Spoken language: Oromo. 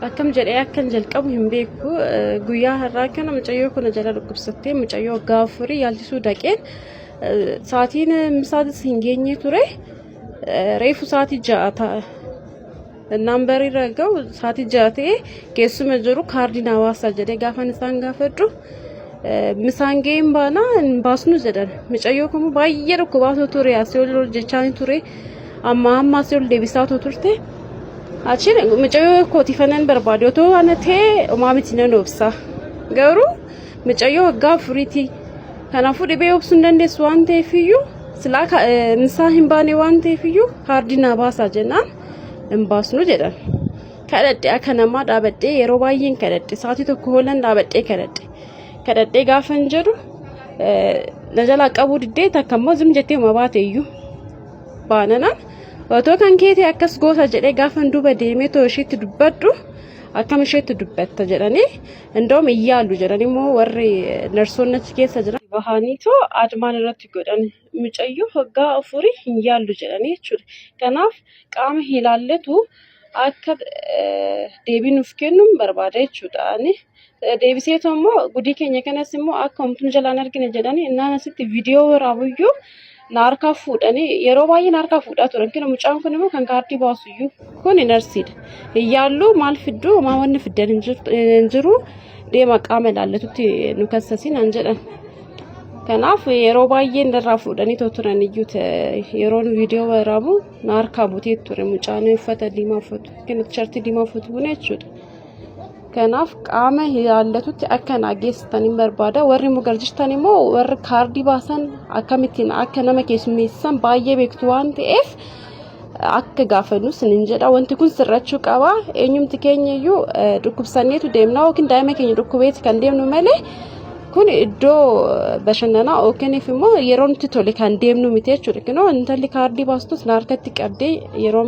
akkam jedhee akkan jalqabu hin beeku guyyaa har'aa kana mucayyoo kuna jala dhukkubsattee mucayyoo gaafurii yaalchisuu dhaqeen sa'aatiin misaatis hin geenye ture reefu sa'aatii 6 nambarii ragau sa'aatii 6 ta'e keessuma jiru kaardiin hawaasaa jedhee gaafan isaan gaafadhu misaan ga'een baana hin baasnu jedhan mucayyoo kun baay'ee dhukkubaatoo ture asii ol jechaan ture amma asii ol deebisaa turte achiin mucayyoo kootifanan barbaade otoo ana ta'e umaamiti nan obsa garuu mucayyoo waggaa afuriiti kanaafuu dhibee obsuu hin dandeessu waan ta'eefiyyuu silaa misaa hin baane waan ta'eefiyyuu kaardiin hawaasaa jennaan hin baasnu jedhan kadhadhe akka namaa dhaabadhee yeroo baay'een kadhadhe sa'aatii tokko hoolan dhaabadhee kadhadhee gaafan jedhu na jalaa qabuu diddee takka immoo zim jettee uma baate iyyuu baananaan otoo kan keete akkas goota jedhee gaafan duuba deemee too isheetti dubbadhu akkam isheetti dubbatta jedhanii indoom iyyaalu jedhanii immoo warri narsoonni achi keessa jiran bahanii too admaan irratti godhan mucayyoo waggaa afurii hin yaallu jedhanii jechuudha. Kanaaf qaama ilaallatu akka deebii nuuf kennu barbaada jechuudha. Deebiseetu immoo gudii keenya kanas immoo akka homtuun jalaan argine jedhanii innaan asitti viidiyoo waraabuyyuu na harkaa fuudhanii yeroo baay'ee na harkaa fuudhaa turan kina mucaan kun immoo kan kaardii baasuyyuu kun narsiidha. Iyyaallu maal fidduu maa wanni fiddan hin jiru deema qaama ilaallatutti nu kassasiin an jedhan. Kanaaf yeroo baay'ee irraa fuudhanii turan iyyuu yeroo viidiyoo waraabu na harkaa butee ture mucaan uffata diimaa uffatu kina tishartii diimaa uffatu kun jechuudha. Kanaaf qaama ilaallatutti akka naageessitanii barbaada warri mugarjistan immoo warri kaardii baasan akkamittiin akka nama keessummeessan baay'ee beektu waan ta'eef akka gaafannu sinin jedha wanti kun sirrachuu qaba eenyumti keenya iyyuu dhukkubsanneetu deemna yookiin daa'ima keenya dhukkubeeti kan deemnu malee kun iddoo bashannanaa yookiiniif immoo yeroo nuti tole kan deemnu miti jechuudha. Intalli kaardii baastus na harkatti qabdee yeroo